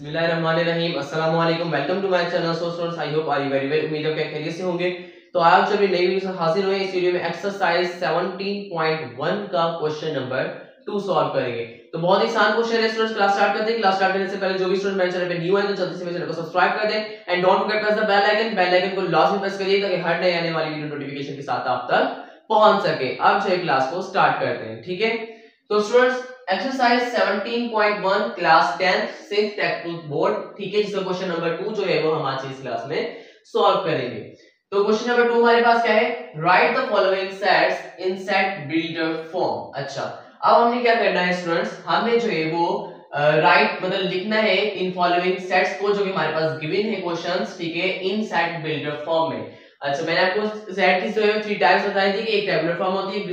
बिस्मिल्लाहिर्रहमानिर्रहीम अस्सलाम वालेकुम welcome to my channel. So students I hope are you very well. उम्मीद है कि खैरियत से होंगे। तो आज जब नई वीडियो हाजिर हुए, इस वीडियो में एक्सरसाइज 17.1 का क्वेश्चन नंबर 2 सॉल्व करेंगे। तो बहुत ही आसान क्वेश्चन है स्टूडेंट्स। क्लास स्टार्ट करते हैं। क्लास स्टार्ट करने से पहले जो भी स्टूडेंट मेरे चैनल पे न्यू है तो जल्दी से मेरे चैनल को सब्सक्राइब कर दें and don't forget press the bell icon. Bell icon को लाजमी प्रेस करिए ताकि हर नई आने वाली वीडियो नोटिफिकेशन के साथ आप तक पहुंच सके। अब जो क्लास को स्टार्ट करते हैं, ठीक है। तो students exercise 17.1 class 10 six text board, ठीक है, जिसका क्वेश्चन नंबर 2 जो है वो हम आज इस क्लास में सॉल्व करेंगे। तो क्वेश्चन नंबर 2 हमारे पास क्या है, right the following sets in set builder form. अच्छा, अब हमने क्या करना है स्टूडेंट्स, हमने जो है वो राइट मतलब लिखना है इन फॉलोइंग सेट्स को जो कि हमारे पास गिवन है क्वेश्चंस, ठीक है, इन सेट बिल्डर फॉर्म में। अच्छा, मैंने आपको सेट की जो है 3 टाइप्स बताई थी कि एक टेबुलर फॉर्म होती है,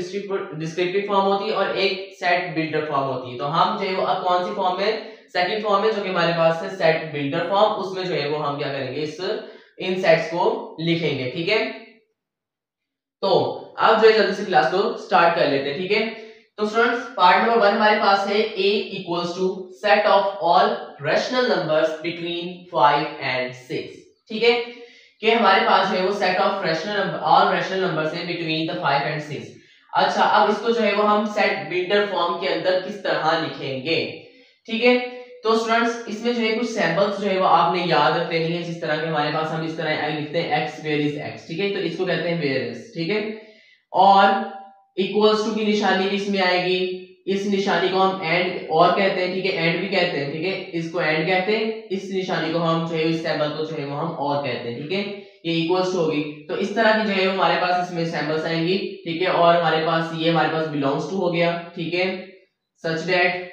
डिस्क्रिप्टिव फॉर्म होती है और एक सेट बिल्डर फॉर्म होती है। तो हम जो है वो अब कौन सी फॉर्म में, सेकंड फॉर्म में जो कि हमारे पास है सेट बिल्डर फॉर्म, उसमें जो है वो हम क्या करेंगे, इस इन सेट्स को लिखेंगे, ठीक है। तो अब जो है जल्दी से क्लास को स्टार्ट कर लेते हैं, ठीक है। तो स्टूडेंट्स पार्ट नंबर 1 हमारे पास है a equals to set of all rational numbers between 5 and 6, ठीक है, कि हमारे पास है वो set of rational number all rational numbers है बिटवीन द 5 एंड 6। अच्छा, अब इसको जो है वो हम सेट बिल्डर फॉर्म के अंदर किस तरह लिखेंगे, ठीक है। तो स्टूडेंट्स इसमें जो है कुछ सैंपल्स जो है वो आपने याद रख लेनी है। जिस तरह के हमारे पास हम इस तरह लिखते हैं x वेयर इज x, ठीक है, तो इसको कहते हैं वेयर इज, ठीक है। और इक्वल्स टू की निशानी भी इसमें आएगी, इस निशानी को हम एंड और कहते हैं, ठीक है, एंड भी कहते हैं, ठीक है, इसको एंड कहते हैं, इस निशानी को हम जो है इस सैंपल को जो है वो हम और कहते हैं, ठीक है। ये इक्वल्स टू होगी, तो इस तरह की जो है हमारे पास इसमें सैंपल्स आएंगी, ठीक है। और हमारे पास ये हमारे पास बिलोंग्स टू हो गया, ठीक है, सच दैट,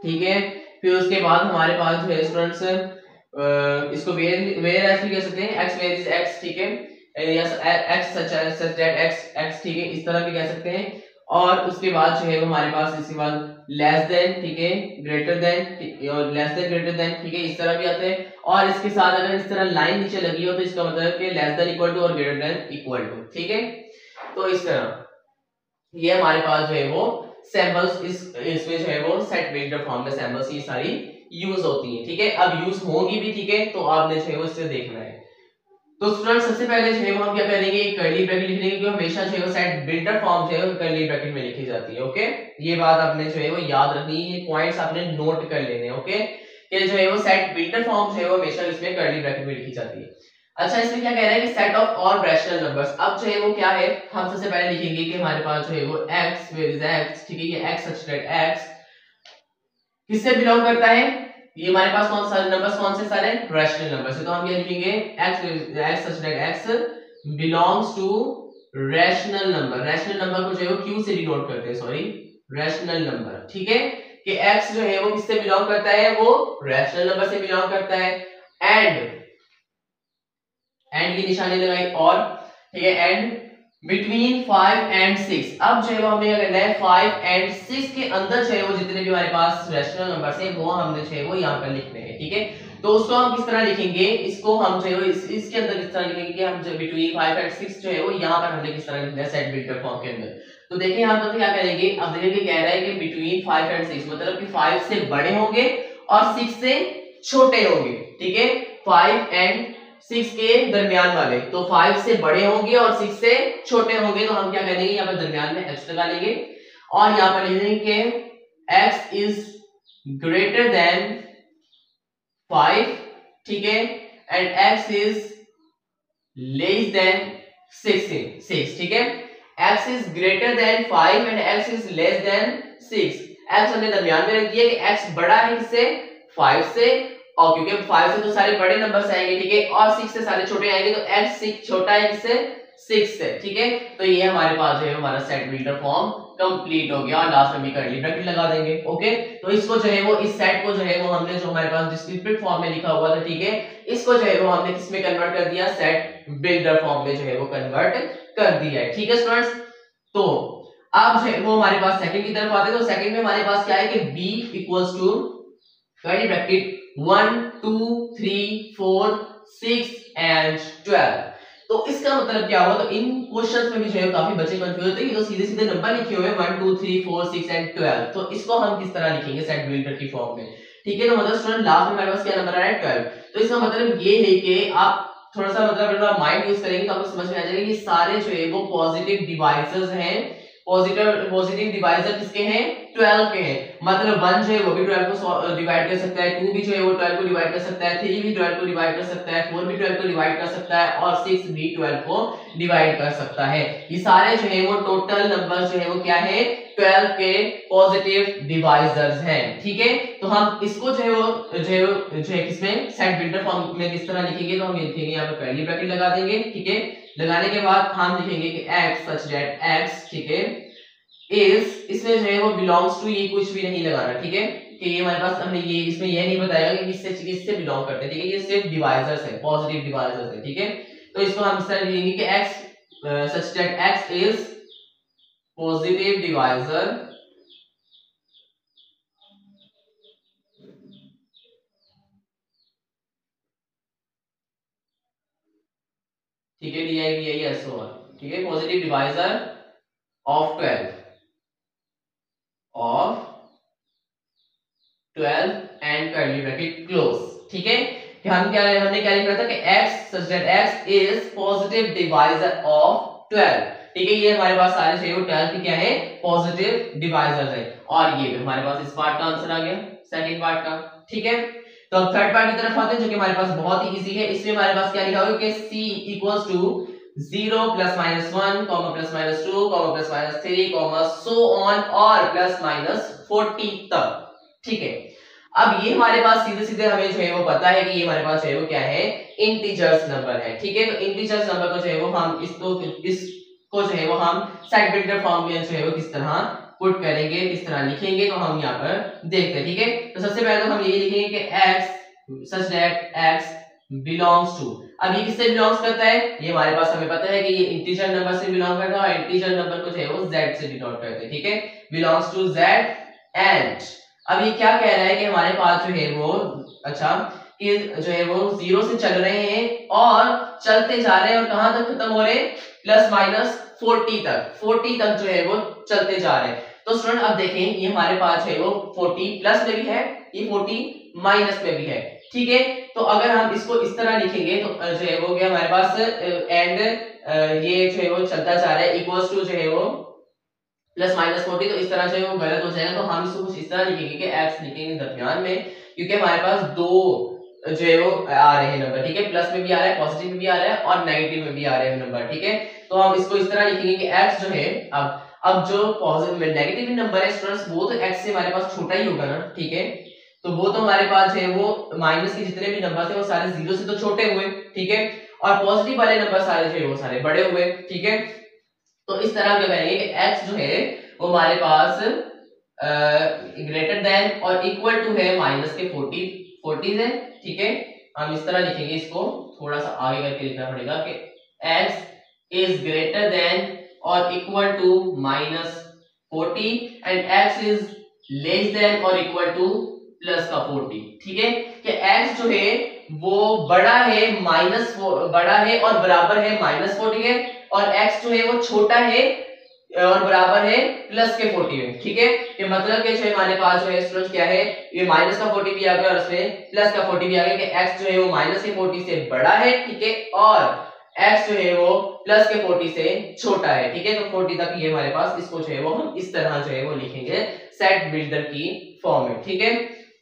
ठीक है। फिर उसके बाद हमारे पास जो है स्टूडेंट्स इसको वेयर एज भी कह सकते हैं, x वेयर इज x, ठीक है, या x सच दैट x, ठीक है, इस तरह भी कह सकते हैं। और उसके बाद जो है हमारे पास इसके बाद लेस देन, ठीक है, ग्रेटर देन और लेस देन ग्रेटर देन, ठीक है, इस तरह भी आते हैं। और इसके साथ अगर इस तरह लाइन नीचे लगी हो तो इसका मतलब है कि लेस देन इक्वल टू और ग्रेटर देन इक्वल टू, ठीक है। तो इस तरह ये हमारे पास जो है वो सैंपल्स इसमें जो है वो सेट बिल्डर फॉर्म में सैंपल्स ये सारी यूज होती है, ठीक है। अब यूज होगी भी, ठीक है, तो आपने जो है वो इससे देखना है। तो स्टूडेंट्स सबसे पहले जो है वो हम क्या करेंगे, कर्ली ब्रैकेट लिख लेंगे, क्योंकि हमेशा जो है वो सेट बिल्डर फॉर्म जो है वो कर्ली ब्रैकेट में लिखी जाती है, ओके। ये बात आपने जो है वो याद रखनी है, ये पॉइंट्स आपने नोट कर लेने हैं, ओके, कि जो है वो सेट बिल्डर फॉर्म जो है वो हमेशा इसमें कर्ली ब्रैकेट में लिखी जाती है। अच्छा, इसमें क्या कह रहा है कि set of all rational numbers. अब जो है वो क्या है, हम सबसे पहले लिखेंगे कि हमारे पास जो है वो x वेयर इज x, ठीक है, ये x सच दैट x किससे बिलोंग करता है, ये हमारे पास कौन सा नंबर्स कौन से सारे रैशनल नंबर्स है। तो हम ये लिखेंगे x such that x belongs to rational number. Rational number को जो है वो q से डिनोट करते हैं, सॉरी, रैशनल नंबर, ठीक है, कि x जो है वो किससे बिलोंग करता है, वो रैशनल नंबर से बिलोंग करता है। एंड की निशानी लगाई और, ठीक है, एंड बिटवीन 5 एंड 6। अब जो है वो हमने क्या करना है, 5 एंड 6 के अंदर जो है वो जितने भी हमारे पास रैशनल नंबर्स हैं वो हमने जो है वो यहाँ पर लिखने हैं, ठीक है। तो उसको हम किस तरह लिखेंगे, इसको हम जो है वो इसके अंदर किस तरह लिखेंगे कि हम जो बिटवीन 5 एंड 6 जो है वो यहाँ पर हमने किस तरह लिखना है सेट बिल्डर फॉर्म के अंदर। तो देखिए यहाँ पर क्या करेंगे, अब देखिए कह रहा है कि बिटवीन 5 एंड 6 मतलब कि 5 से बड़े होंगे और 6 से छोटे होंगे, ठीक है, 5 एंड 6 के दरमियान वाले। तो 5 से बड़े होंगे और 6 से छोटे होंगे, तो हम क्या करेंगे, यहाँ पर दरमियान में x लगा लेंगे और यहाँ पर लिख देंगे कि x इज ग्रेटर देन 5, ठीक है, and x is less then 6, ठीक है। x is greater then 5 and x is less then 6। x हमने दरमियान में रख दिया कि x बड़ा है किससे, 5 से, और क्योंकि 5 से तो सारे बड़े नंबर्स आएंगे, ठीक है, और 6 से सारे छोटे आएंगे, तो x 6 छोटा है किससे, 6 से, ठीक है। तो ये हमारे पास जो है हमारा सेट बिल्डर फॉर्म कंप्लीट हो गया और लास्ट में भी कर्ली ब्रैकेट लगा देंगे, ओके। तो इसको जो है वो इस सेट को जो है वो हमने जो हमारे पास डिस्क्रिप्टिव फॉर्म में लिखा हुआ था, ठीक है, इसको जो है वो हमने किस में कन्वर्ट कर दिया, सेट बिल्डर फॉर्म में जो है वो कन्वर्ट कर दिया है, ठीक है स्टूडेंट्स। तो अब जो है वो हमारे पास सेकंड की तरफ आते हैं। तो सेकंड में हमारे पास क्या है कि b equals to curly bracket 1 2 3 4 6 and 12। तो इसका मतलब क्या हुआ, तो इन क्वेश्चंस में भी जो है काफी बच्चे कंफ्यूज होते हैं, ये तो सीधे सीधे नंबर लिखे हुए हैं 1 2 3 4 6 एंड 12। तो इसको हम किस तरह लिखेंगे सेट बिल्डर की फॉर्म में, ठीक है। तो मतलब स्टूडेंट लास्ट में हमारे पास क्या नंबर आ रहा है 12। तो इसका मतलब ये है कि आप थोड़ा सा मतलब माइंड यूज करेंगे तो आपको समझ में आ जाएगा कि सारे जो है वो पॉजिटिव डिवाइसेस हैं। पॉजिटिव डिवाइजर किसके हैं? 12 के हैं। मतलब 1 जो है वो भी 12 को डिवाइड कर सकता है, 2 भी जो है वो 12 को डिवाइड कर सकता है, 3 भी 12 को डिवाइड कर सकता है, 4 भी 12 को डिवाइड कर सकता है और 6 भी 12 को डिवाइड कर सकता है। ये सारे जो है वो टोटल नंबर जो है वो क्या है? 12 के पॉजिटिव डिवाइजर्स हैं। ठीक है। तो हम इसको जो है किसमें सेट बिल्डर फॉर्म में किस तरह लिखेंगे? तो हम लिखेंगे यहाँ पे पहली ब्रैकेट लगा देंगे। ठीक है। लगाने के बाद हम लिखेंगे कि x सच दैट x, ठीक है, इज, इसमें जो है वो बिलोंग्स टू, ये कुछ भी नहीं लगाना। ठीक है। कि ये हमारे पास हमने ये इसमें ये नहीं बताया कि किससे बिलोंग करते हैं। ठीक है। ये सिर्फ डिवाइजर्स है, पॉजिटिव डिवाइजर्स है। ठीक है। तो इसको हम इस तरह लिखेंगे कि x such that x is positive divisor ठीक है, DIVISOR, ठीक है, positive divisor of 12 and curly bracket close. ठीक है। कि हमने क्या लिखा था कि x such that x is positive divisor of 12। ठीक है। ये हमारे पास सारे जो 12 की क्या है? पॉजिटिव डिवाइजर्स है। और ये भी हमारे पास इस पार्ट का आंसर आ गया, सेकंड पार्ट का। ठीक है। तो अब थर्ड पार्ट की तरफ आते हैं जो कि हमारे पास बहुत ही इजी है। इसमें हमारे पास क्या लिखा होगा कि c equals to 0 plus minus 1 plus minus 2 plus minus 3 so on और plus minus 40 तक। ठीक है। अब ये हमारे पास सीधे सीधे हमें जो है वो पता है कि ये हमारे पास जो है वो क्या है? इंटीजर्स नंबर है। ठीक है। तो इंटीजर्स नंबर को जो है वो हम इसको जो है वो हम सेट बिल्डर फॉर्म में जो है वो किस तरह पुट करेंगे, किस तरह लिखेंगे, तो हम यहाँ पर देखते हैं। ठीक है। तो सबसे पहले तो हम ये लिखेंगे कि x such that x belongs to, अब ये किससे बिलोंग्स करता है? ये हमारे पास हमें पता है कि ये इंटीजर नंबर से बिलोंग करता है और इंटीजर नंबर को जो है वो z से डिनोट करते हैं। ठीक है। बिलोंग्स टू z एंड अब ये क्या कह रहा है कि हमारे पास जो है वो अच्छा कि जो है वो 0 से चल रहे हैं और चलते जा रहे हैं और कहां तक खत्म हो रहे हैं? प्लस माइनस 40 तक जो है वो चलते जा रहे हैं। तो स्टूडेंट अब देखें ये हमारे पास है वो 40 प्लस में भी है, ये 40 माइनस में भी है। ठीक है। तो अगर हम इसको इस तरह लिखेंगे तो जो है वो क्या हमारे पास एंड ये जो है वो चलता जा रहा है इक्वल्स टू जो है वो प्लस माइनस 40, तो इस तरह से वो गलत हो जाएगा। तो हम इसको कुछ इस तरह लिखेंगे कि x लिखेंगे दरमियान में, क्योंकि हमारे पास दो जो है वो आ रहे हैं नंबर। ठीक है। प्लस में भी आ रहा है, पॉजिटिव में भी आ रहा है और नेगेटिव में भी आ रहे हैं नंबर। ठीक है। तो हम इसको इस तरह लिखेंगे कि x जो है अब जो पॉजिटिव नेगेटिव नंबर है स्टूडेंट्स वो तो x से हमारे पास छोटा ही होगा ना। ठीक है। तो वो तो हमारे पास है वो माइनस के जितने भी नंबर थे वो सारे 0 से तो छोटे हुए। ठीक है। और पॉजिटिव वाले नंबर सारे जो है वो सारे बड़े हुए। ठीक है। तो इस तरह क्या करेंगे कि x जो है वो हमारे पास ग्रेटर देन और इक्वल टू है माइनस के 40 है। ठीक है। हम इस तरह लिखेंगे, इसको थोड़ा सा आगे करके लिखना पड़ेगा कि x इज ग्रेटर देन और equal to minus 40 and x is less than और इक्वल टू प्लस का 40। ठीक है। कि x जो है वो बड़ा है बड़ा है और बराबर है माइनस 40 है और x जो है वो छोटा है और बराबर है प्लस के 40 में। ठीक है। ये मतलब कि जो हमारे पास जो है स्टूडेंट्स क्या है, ये माइनस का 40 भी आ गया और उसमें प्लस का 40 भी आ गया कि x जो है वो माइनस के 40 से बड़ा है। ठीक है। और x जो है वो प्लस के 40 से छोटा है। ठीक है। तो 40 तक ये हमारे पास, इसको जो है वो हम इस तरह जो है वो लिखेंगे सेट बिल्डर की फॉर्म में। ठीक है।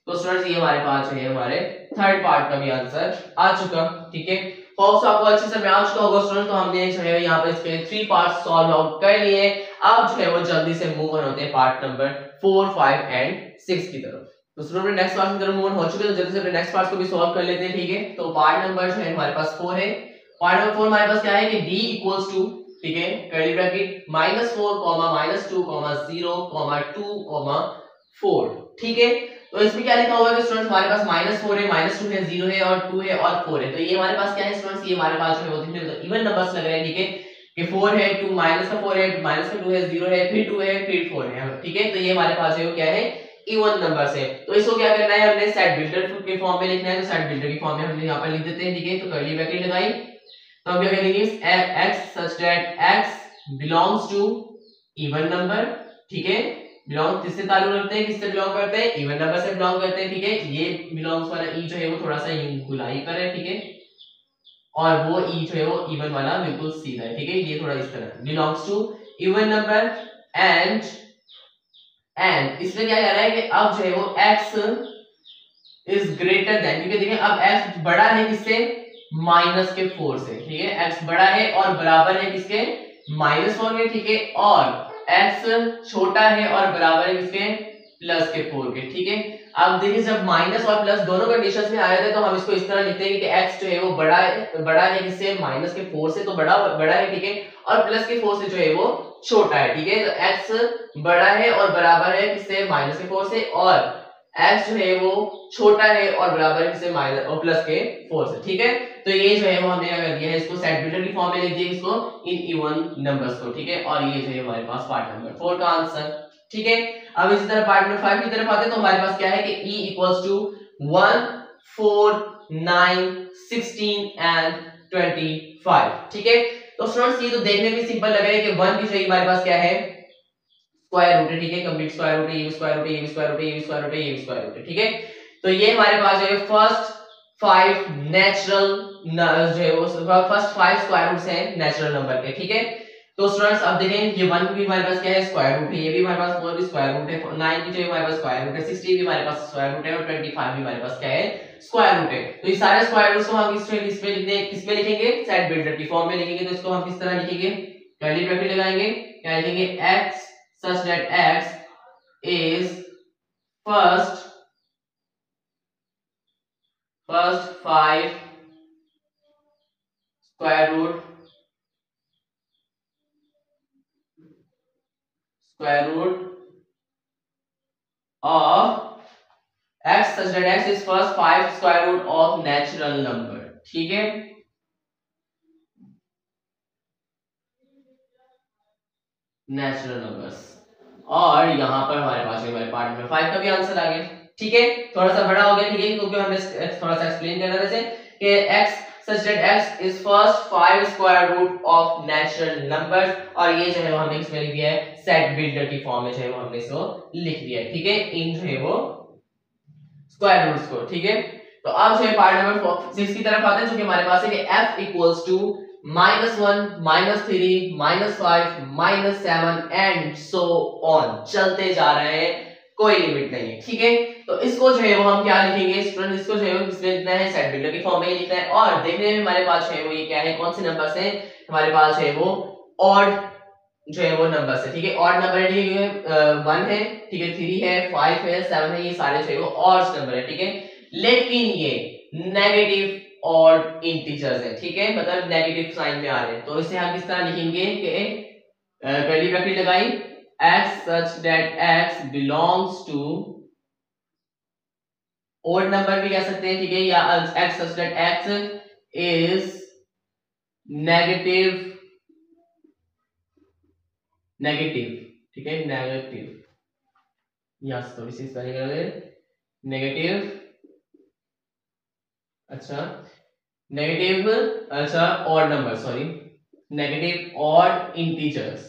तो स्टूडेंट्स ये हमारे पास जो है हमारे थर्ड पार्ट का भी आंसर आ चुका। ठीक है। होप्स आपको अच्छे से समझ चुका होगा स्टूडेंट। तो हमने जो है यहाँ पे इसके 3 पार्ट्स सॉल्व आउट कर लिए। अब जो है वो जल्दी से मूव ऑन होते हैं पार्ट नंबर 4, 5 एंड 6 की तरफ। तो स्टूडेंट नेक्स्ट पार्ट की तरफ मूव ऑन हो चुके हैं, तो जल्दी से अपने नेक्स्ट पार्ट को भी सॉल्व कर लेते हैं। ठीक है। तो पार्ट नंबर जो है हमारे पास 4 है। पार्ट नंबर 4 हमारे पास क्या है कि d इक्वल्स टू, ठीक है, कर्ली ब्रैकेट -4, -2, 0, 2, 4। ठीक है। तो इसमें क्या लिखा हुआ है कि स्टूडेंट्स हमारे पास -4 है, -2 है, 0 है और 2 है और 4 है। तो ये हमारे पास क्या है स्टूडेंट्स, ये हमारे पास जो है वो इवन नंबर्स लग रहे हैं। ठीक है। कि 4 है, 2 माइनस का 4 है, माइनस का 2 है, 0 है, फिर 2 है, फिर 4 है। ठीक है। तो ये हमारे पास जो है क्या है, इवन नंबर्स है। तो इसको क्या करना है, हमने सेट बिल्डर के फॉर्म में लिखना है। तो सेट बिल्डर की फॉर्म में हमने यहाँ पर लिख देते हैं। ठीक है। तो कर्ली ब्रैकेट लगाई, तो हम क्या करेंगे, x such that x belongs to even number. ठीक है। बिलोंग किससे ताल्लुक रखते हैं, किससे बिलोंग करते हैं, इवन नंबर से बिलोंग करते हैं, ठीक है। ये बिलोंग्स वाला ई जो है वो थोड़ा सा गुलाई पर है, ठीक है, और वो ई जो है वो इवन वाला बिल्कुल सीधा है, ठीक है। ये थोड़ा इस तरह belongs to even number and इसमें क्या कह रहा है कि अब जो है वो x इज ग्रेटर देन, क्योंकि देखिए अब x बड़ा है किससे, माइनस के 4 से, ठीक है। x बड़ा है और बराबर है किसके, -4 के, ठीक है। और x छोटा है और बराबर है किसके, +4 के, ठीक है। अब देखिए जब माइनस और प्लस दोनों कंडीशंस में आए थे तो हम इसको इस तरह लिखते हैं कि x जो है वो बड़ा है किससे, -4 से, तो बड़ा है, ठीक है, और +4 से जो है वो छोटा है, ठीक है। तो x बड़ा है और बराबर है किससे, -4 से, और x जो है वो छोटा है और बराबर है किससे, +4 से, ठीक है। तो ये जो है वो हमने क्या कर दिया है, इसको सेट बिल्डर की फॉर्म में लिख दिया इसको इन इवन नंबर्स को, ठीक है। और ये जो है हमारे पास पार्ट नंबर 4 का आंसर, ठीक है। अब इसी तरह पार्ट नंबर 5 की तरफ आते हैं तो हमारे पास क्या है कि e इक्वल्स टू 1 4 9 16 एंड 25, ठीक है। तो स्टूडेंट्स ये तो देखने में सिंपल लग रहा है कि 1 की जगह हमारे पास क्या है, स्क्वायर रूट है, ठीक है। कंप्लीट स्क्वायर रूट है, ये स्क्वायर रूट है, ये स्क्वायर रूट है, ये स्क्वायर रूट है, ये स्क्वायर रूट है, ठीक है। तो ये हमारे पास जो है फर्स्ट 5 नेचुरल जो है वो फर्स्ट 5 स्क्वायर रूट्स हैं नेचुरल नंबर के, ठीक है। तो स्टूडेंट्स अब देखें ये 1 भी हमारे पास क्या है, स्क्वायर रूट है, ये भी हमारे पास 4 भी स्क्वायर रूट है, 9 की जो हमारे पास स्क्वायर रूट है, 60 भी हमारे पास स्क्वायर रूट है, और 25 भी हमारे पास क्या है, स्क्वायर रूट है। तो ये सारे स्क्वायर रूट्स को हम किसमें लिखेंगे, सेट बिल्डर की फॉर्म में लिखेंगे। तो इसको हम किस तरह लिखेंगे, कर्ली ब्रैकेट लगाएंगे, क्या लिखेंगे, x such that x is first 5 square root of x such that x is first 5 square root of natural number, ठीक है। नेचुरल नंबर्स, और यहां पर हमारे पास हमारे पार्ट नंबर 5 का भी आंसर आ गया, ठीक है। थोड़ा सा बड़ा हो गया, ठीक है, क्योंकि हमने थोड़ा सा एक्सप्लेन करना जैसे कि x such that x is first 5 square root of natural numbers, और ये जो है वो हमने इसमें लिख दिया है सेट बिल्डर की फॉर्म में जो है वो हमने इसको लिख दिया है, ठीक है, इन जो है वो स्क्वायर रूट्स को, ठीक है। तो अब जो है पार्ट नंबर 6 की तरफ आते हैं, जो कि हमारे पास है कि f equals to -1 -3 -5 -7 and so on, चलते जा रहे हैं, कोई लिमिट नहीं है, ठीक है। तो इसको जो है वो हम क्या लिखेंगे स्टूडेंट, इसको जो है वो किसमें लिखना है, सेट बिल्डर की फॉर्म में लिखना है। और देखने में हमारे पास जो है वो ये क्या है, कौन से नंबर्स हैं, हमारे पास है वो ऑड जो है वो नंबर्स है, ठीक है। ऑड नंबर है, ठीक है, 1 है, ठीक है, 3 है, 5 है, 7 है, ये सारे जो है वो ऑड नंबर है, ठीक है। लेकिन ये नेगेटिव और इंटीजर्स है, ठीक है, मतलब नेगेटिव साइन में आ रहे हैं। तो इसे हम किस तरह लिखेंगे कि कर्ली ब्रैकेट लगाई, x such that x belongs to odd number भी कह सकते हैं, ठीक है, या x such that x is negative, ठीक है, नेगेटिव, यस, थोड़ी सी स्पेलिंग कर दे, नेगेटिव, अच्छा नेगेटिव, अच्छा odd number, sorry, negative odd integers.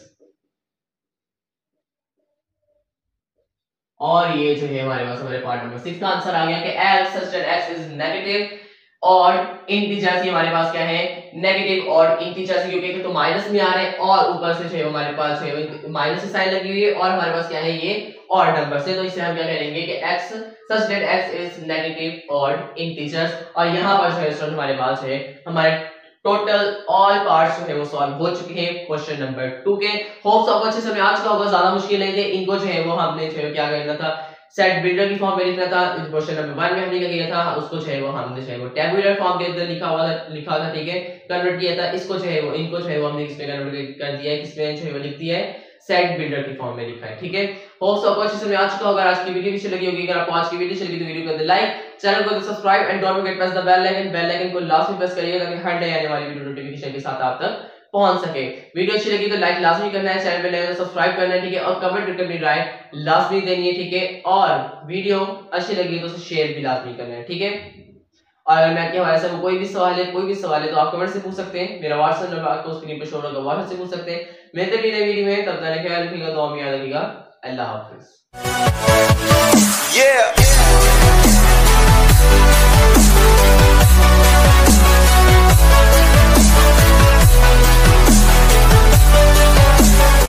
और ये जो है हमारे पास हमारे पार्ट नंबर 6 का आंसर आ गया कि x such that x is negative और इंटीजर्स, हमारे पास क्या है, नेगेटिव और इंटीजर्स, क्योंकि तो माइनस में आ रहे हैं और ऊपर से जो है हमारे पास जो है माइनस की साइन लगी हुई है, और हमारे पास क्या है, ये ऑड नंबर से। तो इसे हम क्या करेंगे कि x such that x is negative और इंटीजर्स, और यहाँ पर जो है स्टूडेंट हमारे पास है हमारे टोटल ऑल पार्ट्स जो है वो सॉल्व हो चुके हैं क्वेश्चन नंबर 2 के। होप्स आपको अच्छे से आ चुका होगा, ज्यादा मुश्किल नहीं थे। इनको जो है वो हमने जो है क्या करना था, सेट बिल्डर की फॉर्म में लिखना था। क्वेश्चन नंबर 1 में हमने क्या किया था, उसको जो है वो हमने जो है वो टेबुलर फॉर्म के अंदर लिखा था, ठीक है, कन्वर्ट किया था। इसको जो है वो इनको जो है वो हमने किसमें कन्वर्ट कर दिया है, किसमें जो है वो लिख दिया है, सेट बिल्डर की फॉर्म में लिखा है, ठीक है। होप्स आपको अच्छे से आ चुका होगा। आज की वीडियो अच्छी लगी होगी, अगर आपको आज की वीडियो अच्छी लगी तो वीडियो को लाइक, चैनल को subscribe and don't forget press the bell icon को लास्ट में प्रेस करिएगा ताकि हर नई आने वाली वीडियो नोटिफिकेशन के साथ आप तक पहुंच सके। वीडियो अच्छी लगी तो लाइक लाजमी करना है, चैनल पे नए हो तो सब्सक्राइब करना है, ठीक है, और कमेंट करके अपनी राय लाजमी देनी है, ठीक है, और वीडियो अच्छी लगी तो उसे शेयर भी लाजमी करना है, ठीक है। और अगर मैं आपके हमारे से कोई भी सवाल है तो आप कमेंट से पूछ सकते हैं। मेरा व्हाट्सएप नंबर आपको स्क्रीन पे शो होगा, व्हाट्सएप से पूछ सकते हैं। मिलते हैं नई वीडियो में, तब तक ख्याल रखिएगा, दुआ में याद रखिएगा। अल्लाह हाफिज।